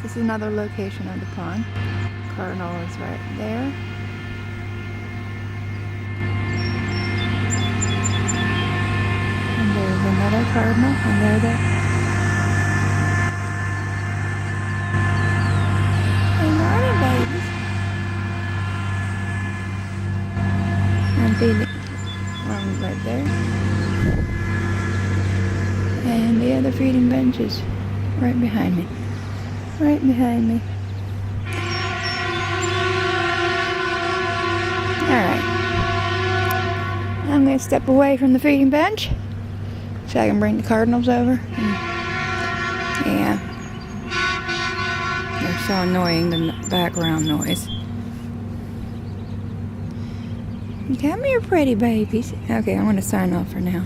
This is another location of the pond. Cardinal is right there. And there's another cardinal, and there they Good morning, babies. I'm feeding one right there. And the other feeding bench is right behind me. Right behind me. Alright. I'm going to step away from the feeding bench so I can bring the cardinals over. Yeah. They're so annoying, the background noise. Come here, pretty babies. Okay, I'm going to sign off for now.